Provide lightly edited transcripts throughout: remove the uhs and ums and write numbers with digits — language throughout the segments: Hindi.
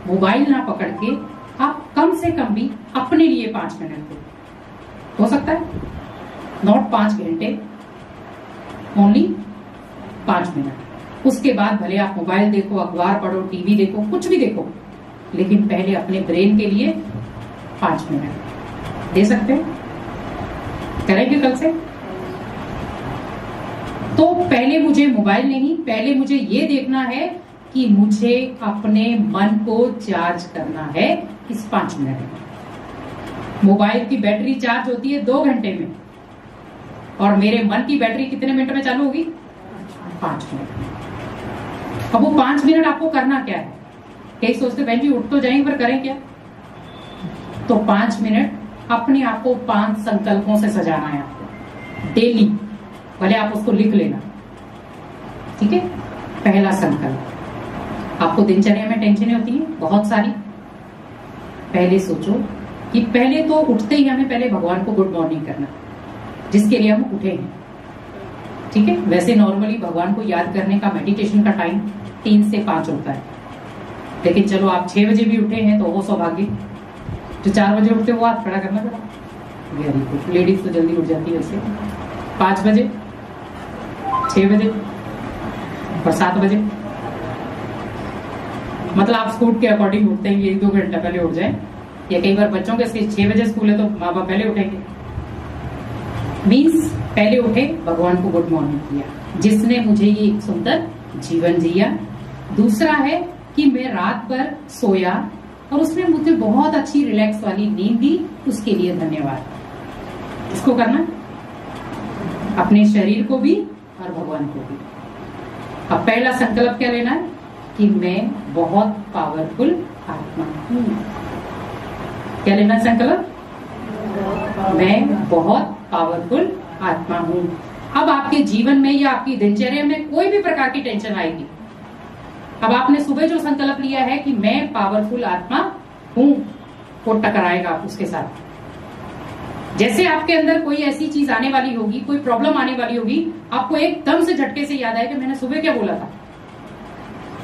मोबाइल ना पकड़ के आप कम से कम भी अपने लिए 5 मिनट दो, हो सकता है नॉट 5 घंटे, ओनली 5 मिनट। उसके बाद भले आप मोबाइल देखो, अखबार पढ़ो, टीवी देखो, कुछ भी देखो, लेकिन पहले अपने ब्रेन के लिए 5 मिनट दे सकते हैं? करेंगे कल से? तो पहले मुझे मोबाइल नहीं, पहले मुझे ये देखना है कि मुझे अपने मन को चार्ज करना है इस 5 मिनट में। मोबाइल की बैटरी चार्ज होती है 2 घंटे में, और मेरे मन की बैटरी कितने मिनट में चालू होगी? 5 मिनट में। अब वो 5 मिनट आपको करना क्या है? कई सोचते बहन जी उठ तो जाएंगे पर करें क्या? तो 5 मिनट अपने आप को 5 संकल्पों से सजाना है आपको डेली। भले आप उसको लिख लेना, ठीक है? पहला संकल्प, आपको दिनचर्या में टेंशनें होती है बहुत सारी। पहले सोचो कि पहले तो उठते ही हमें पहले भगवान को गुड मॉर्निंग करना, जिसके लिए हम उठे हैं, ठीक है? वैसे नॉर्मली भगवान को याद करने का मेडिटेशन का टाइम 3 से 5 होता है, लेकिन चलो आप 6 बजे भी उठे हैं तो वो सौभाग्य। जो 4 बजे उठते वो हाथ खड़ा करना पड़ा। वेरी गुड, लेडीज तो जल्दी उठ जाती है वैसे। 5 बजे, 6 बजे और 7 बजे, मतलब आप स्कूल के अकॉर्डिंग उठते हैं, 1-2 घंटा पहले उठ जाए। या कई बार बच्चों के 6 बजे स्कूल है तो माँ बाप पहले उठेंगे। मीन्स पहले उठे, भगवान को गुड मॉर्निंग किया, जिसने मुझे ये सुंदर जीवन जिया। दूसरा है कि मैं रात भर सोया और उसने मुझे बहुत अच्छी रिलैक्स वाली नींद दी, उसके लिए धन्यवाद। इसको करना, अपने शरीर को भी और भगवान को भी। अब पहला संकल्प क्या लेना है कि मैं बहुत पावरफुल आत्मा हूं। क्या लेना है संकल्प? मैं बहुत पावरफुल आत्मा हूं। अब आपके जीवन में या आपकी दिनचर्या में कोई भी प्रकार की टेंशन आएगी, अब आपने सुबह जो संकल्प लिया है कि मैं पावरफुल आत्मा हूं, वो टकराएगा उसके साथ। जैसे आपके अंदर कोई ऐसी चीज आने वाली होगी, कोई प्रॉब्लम आने वाली होगी, आपको एकदम से झटके से याद आए कि मैंने सुबह क्या बोला था,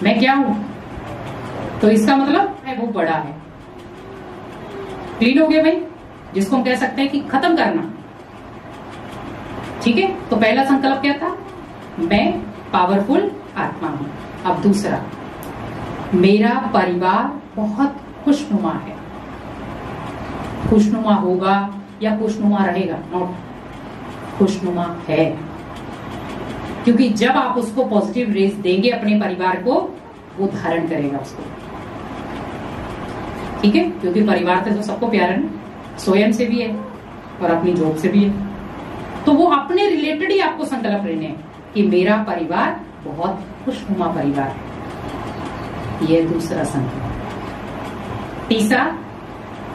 मैं क्या हूं। तो इसका मतलब है वो बड़ा है। क्लीन हो गया भाई, जिसको हम कह सकते हैं कि खत्म करना, ठीक है? तो पहला संकल्प क्या था? मैं पावरफुल आत्मा हूं। अब दूसरा, मेरा परिवार बहुत खुशनुमा है। खुशनुमा होगा या खुशनुमा रहेगा? नॉट, खुशनुमा है, क्योंकि जब आप उसको पॉजिटिव रेज देंगे अपने परिवार को, वो धारण करेगा उसको, ठीक है? क्योंकि परिवार से तो सबको प्यार है ना, स्वयं से भी है और अपनी जॉब से भी है। तो वो अपने रिलेटेड ही आपको संकल्प लेने हैं कि मेरा परिवार बहुत खुशनुमा परिवार है। यह दूसरा संकल्प। तीसरा,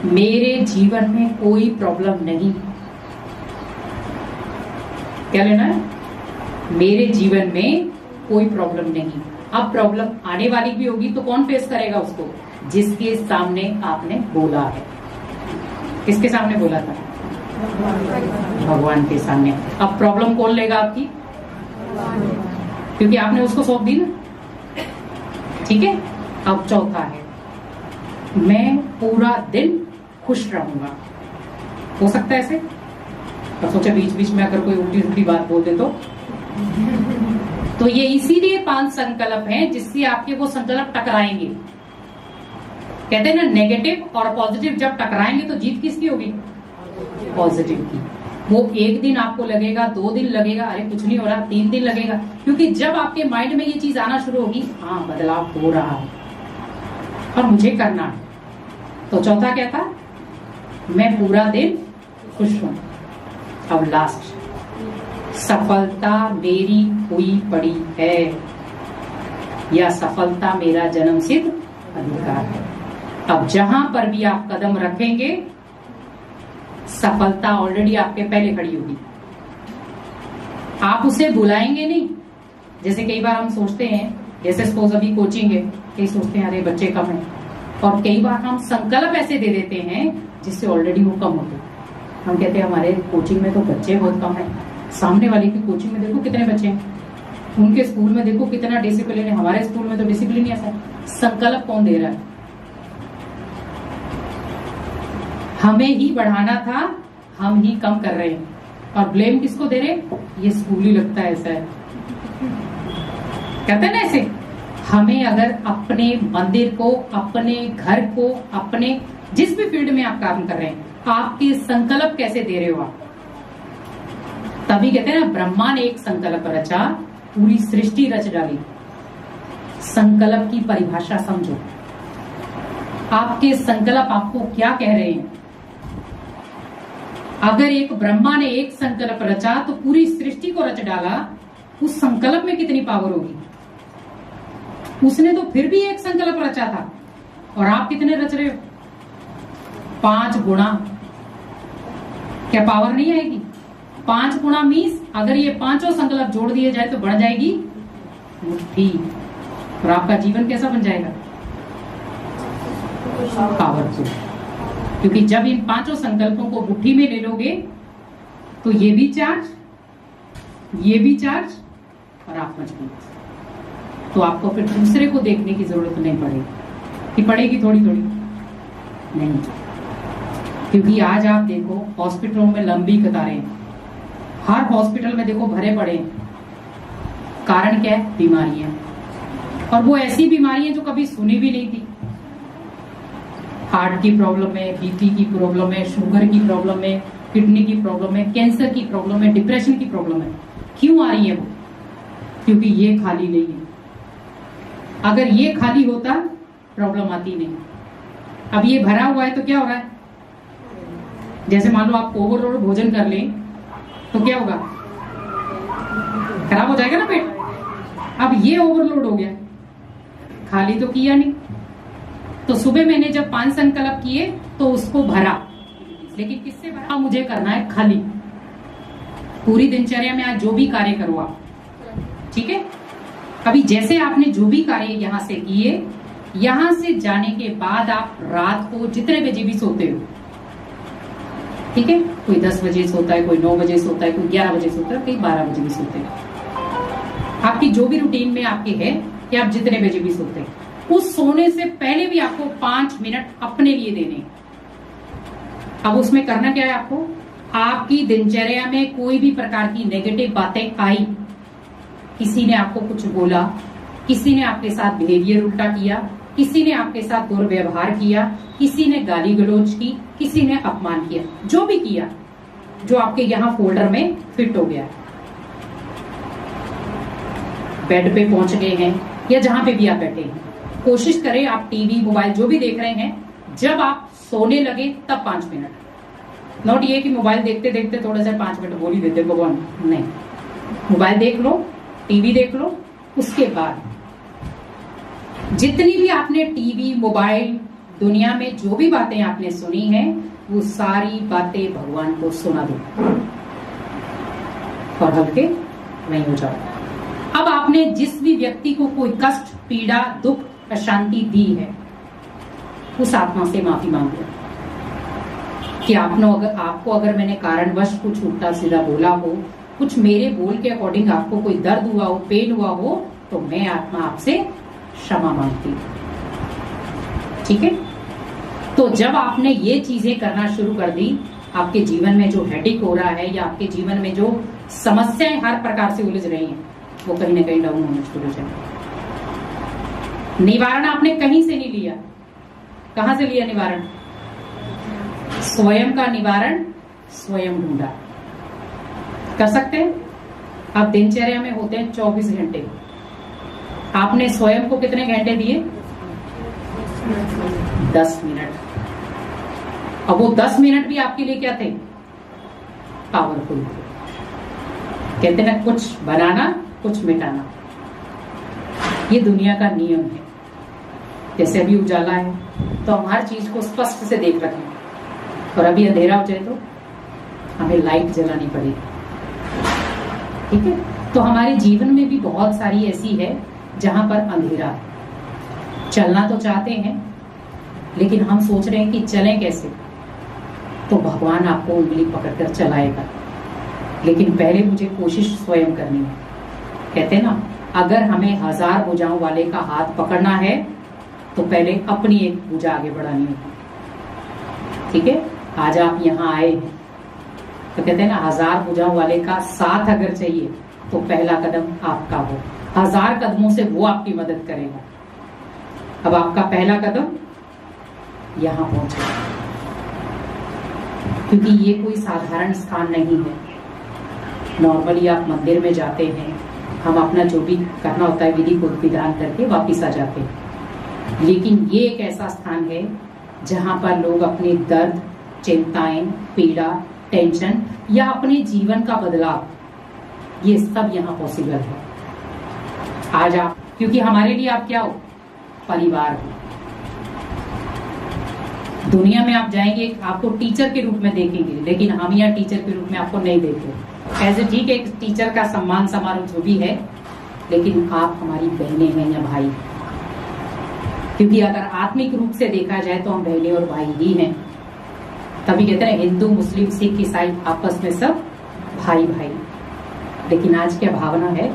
मेरे जीवन में कोई प्रॉब्लम नहीं। क्या लेना है? मेरे जीवन में कोई प्रॉब्लम नहीं। अब प्रॉब्लम आने वाली भी होगी तो कौन फेस करेगा उसको? जिसके सामने आपने बोला है। किसके सामने बोला था? भगवान के सामने। अब प्रॉब्लम कौन लेगा आपकी? क्योंकि आपने उसको सौंप दी ना, ठीक है? अब चौथा है, मैं पूरा दिन खुश रहूंगा। हो सकता है ऐसे? तो सोचा बीच बीच में अगर कोई उल्टी उल्टी बात बोल दे तो ये इसीलिए 5 संकल्प हैं जिससे आपके वो संकल्प टकराएंगे। कहते हैं ना, नेगेटिव और पॉजिटिव जब टकराएंगे तो जीत किसकी होगी? पॉजिटिव की। वो एक दिन आपको लगेगा, 2 दिन लगेगा, अरे कुछ नहीं हो रहा, 3 दिन लगेगा, क्योंकि जब आपके माइंड में ये चीज आना शुरू होगी, हाँ बदलाव हो रहा है और मुझे करना है। तो चौथा क्या था? मैं पूरा दिन खुश हूं। अब लास्ट, सफलता मेरी हुई पड़ी है या सफलता मेरा जन्मसिद्ध अधिकार है। अब जहां पर भी आप कदम रखेंगे, सफलता ऑलरेडी आपके पहले खड़ी होगी। आप उसे बुलाएंगे नहीं। जैसे कई बार हम सोचते हैं, जैसे सपोज अभी कोचिंग है, कई सोचते हैं अरे बच्चे कम है, और कई बार हम संकल्प ऐसे दे देते हैं जिससे ऑलरेडी वो कम होते। हम कहते हैं हमारे कोचिंग में तो बच्चे बहुत कम है, सामने वाले की कोचिंग में देखो कितने बच्चे हैं, उनके स्कूल में देखो कितना डिसिप्लिन है, हमारे स्कूल में तो डिसिप्लिन ही ऐसा है। संकल्प कौन दे रहा है? हमें ही बढ़ाना था, हम ही कम कर रहे हैं। और ब्लेम किसको दे रहे? ये स्कूली लगता है, ऐसा है, कहते हैं ना ऐसे। हमें अगर अपने मंदिर को, अपने घर को, अपने जिस भी फील्ड में आप काम कर रहे हैं, आपके संकल्प कैसे दे रहे हो आप? तभी कहते हैं ना, ब्रह्मा ने एक संकल्प रचा, पूरी सृष्टि रच डाली। संकल्प की परिभाषा समझो। आपके संकल्प आपको क्या कह रहे हैं? अगर एक ब्रह्मा ने एक संकल्प रचा तो पूरी सृष्टि को रच डाला, उस संकल्प में कितनी पावर होगी? उसने तो फिर भी एक संकल्प रचा था, और आप कितने रच रहे हो? 5 गुणा। क्या पावर नहीं आएगी? 5 गुणा मीन्स अगर ये पांचों संकल्प जोड़ दिए जाए तो बढ़ जाएगी मुट्ठी। और आपका जीवन कैसा बन जाएगा? पावरफुल। क्योंकि जब इन पांचों संकल्पों को मुट्ठी में ले लोगे तो ये भी चार्ज, ये भी चार्ज, और आप मजबूत। तो आपको फिर दूसरे को देखने की जरूरत नहीं पड़ेगी। कि पड़ेगी थोड़ी थोड़ी नहीं, क्योंकि आज आप देखो हॉस्पिटलों में लंबी कतारें, हर हॉस्पिटल में देखो भरे पड़े हैं। कारण क्या है? बीमारियां। और वो ऐसी बीमारियां जो कभी सुनी भी नहीं थी। हार्ट की प्रॉब्लम है, बीपी की प्रॉब्लम है, शुगर की प्रॉब्लम है, किडनी की प्रॉब्लम है, कैंसर की प्रॉब्लम है, डिप्रेशन की प्रॉब्लम है। क्यों आ रही है वो? क्योंकि ये खाली नहीं है। अगर ये खाली होता प्रॉब्लम आती नहीं। अब ये भरा हुआ है तो क्या हो रहा है? जैसे मान लो आप ओवरलोड भोजन कर लें तो क्या होगा? खराब हो जाएगा ना पेट। अब ये ओवरलोड हो गया, खाली तो किया नहीं। तो सुबह मैंने जब 5 संकल्प किए तो उसको भरा, लेकिन किससे भरा? मुझे करना है खाली। पूरी दिनचर्या में आज जो भी कार्य करो आप, ठीक है? अभी जैसे आपने जो भी कार्य यहां से किए, यहां से जाने के बाद आप रात को जितने बजे भी सोते हो, ठीक है? कोई 10 बजे सोता है, कोई 9 बजे सोता है, कोई 11 बजे सोता है, कोई 12 बजे भी सोते हैं। आपकी जो भी रूटीन में आपके है कि आप जितने बजे भी सोते हैं, उस सोने से पहले भी आपको 5 मिनट अपने लिए देने। अब उसमें करना क्या है आपको? आपकी दिनचर्या में कोई भी प्रकार की नेगेटिव बातें आई, किसी ने आपको कुछ बोला, किसी ने आपके साथ बिहेवियर उल्टा किया, किसी ने आपके साथ दुर्व्यवहार किया, किसी ने गाली गलौज की, किसी ने अपमान किया, जो भी किया, जो आपके यहाँ फोल्डर में फिट हो गया, बेड पे पहुंच गए हैं या जहां पे भी आप बैठे हैं, कोशिश करें आप टीवी मोबाइल जो भी देख रहे हैं, जब आप सोने लगे तब 5 मिनट। नॉट ये कि मोबाइल देखते देखते थोड़ा सा 5 मिनट बोल ही देते भगवान, नहीं। मोबाइल देख लो, टीवी देख लो, उसके बाद जितनी भी आपने टीवी मोबाइल दुनिया में जो भी बातें आपने सुनी हैं, वो सारी बातें भगवान को सुना दो और हल्के वहीं हो जाओ। अब आपने जिस भी व्यक्ति को कोई कष्ट, पीड़ा, दुख, अशांति दी है, उस आत्मा से माफी मांगो कि आपको अगर मैंने कारणवश कुछ उल्टा सीधा बोला हो, कुछ मेरे बोल के अकॉर्डिंग आपको कोई दर्द हुआ हो, पेन हुआ हो, तो मैं आत्मा आपसे क्षमा मांगती हूँ, ठीक है? तो जब आपने ये चीजें करना शुरू कर दी, आपके जीवन में जो हेडेक हो रहा है या आपके जीवन में जो समस्याएं हर प्रकार से उलझ रही हैं, वो कहीं ना कहीं डाउन होना शुरू हो जाए। निवारण आपने कहीं से नहीं लिया। कहां से लिया निवारण? स्वयं का निवारण स्वयं ढूंढा। कर सकते हैं? आप दिनचर्या में होते हैं 24 घंटे, आपने स्वयं को कितने घंटे दिए? 10 मिनट। अब वो 10 मिनट भी आपके लिए क्या थे? पावरफुल। कहते ना, कुछ बनाना कुछ मिटाना, ये दुनिया का नियम है। जैसे अभी उजाला है तो हम हर चीज को स्पष्ट से देख रहे हैं, और अभी अंधेरा हो जाए तो हमें लाइट जलानी पड़ेगी, ठीक है? तो हमारे जीवन में भी बहुत सारी ऐसी है जहां पर अंधेरा है। चलना तो चाहते हैं, लेकिन हम सोच रहे हैं कि चलें कैसे। तो भगवान आपको उंगली पकड़कर चलाएगा, लेकिन पहले मुझे कोशिश स्वयं करनी है। कहते हैं ना, अगर हमें 1000 भुजाओं वाले का हाथ पकड़ना है तो पहले अपनी एक भुजा आगे बढ़ानी होगी, ठीक है? आज आप यहाँ आए हैं तो कहते हैं ना, 1000 भुजाओं वाले का साथ अगर चाहिए तो पहला कदम आपका हो। 1000 कदमों से वो आपकी मदद करेगा। अब आपका पहला कदम यहां पहुंचे, क्योंकि ये कोई साधारण स्थान नहीं है। नॉर्मली आप मंदिर में जाते हैं, हम अपना जो भी करना होता है विधि को विधान करके वापिस आ जाते हैं, लेकिन ये एक ऐसा स्थान है जहां पर लोग अपने दर्द, चिंताएं, पीड़ा, टेंशन या अपने जीवन का बदलाव, ये सब यहाँ पॉसिबल है। आज आप, क्योंकि हमारे लिए आप क्या हो? परिवार हो। दुनिया में आप जाएंगे, आपको टीचर के रूप में देखेंगे, लेकिन हम यहाँ टीचर के रूप में आपको नहीं देते। ऐसे ठीक है, एक टीचर का सम्मान समारोह जो भी है, लेकिन आप हमारी बहनें हैं या भाई, क्योंकि अगर आत्मिक रूप से देखा जाए तो हम बहनें और भाई ही हैं। तभी कहते हैं हिंदू, मुस्लिम, सिख, ईसाई आपस में सब भाई भाई। लेकिन आज क्या भावना है?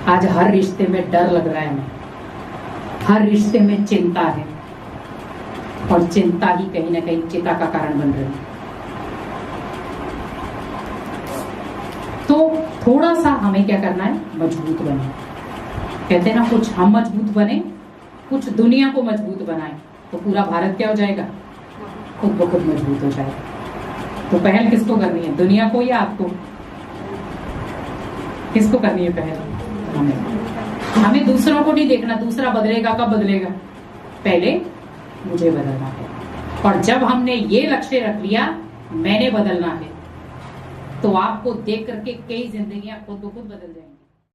आज हर रिश्ते में डर लग रहा है हमें, हर रिश्ते में चिंता है, और चिंता ही कहीं ना कहीं चिता का कारण बन रही है। तो थोड़ा सा हमें क्या करना है? मजबूत बने। कहते हैं ना, कुछ हम मजबूत बने, कुछ दुनिया को मजबूत बनाए, तो पूरा भारत क्या हो जाएगा? खुद ब खुद मजबूत हो जाएगा। तो पहल किसको करनी है? दुनिया को या आपको? किसको करनी है पहल? हमें दूसरों को नहीं देखना, दूसरा बदलेगा कब बदलेगा, पहले मुझे बदलना है। और जब हमने ये लक्ष्य रख लिया, मैंने बदलना है, तो आपको देख करके कई जिंदगियां खुद ब खुद बदल जाएंगी।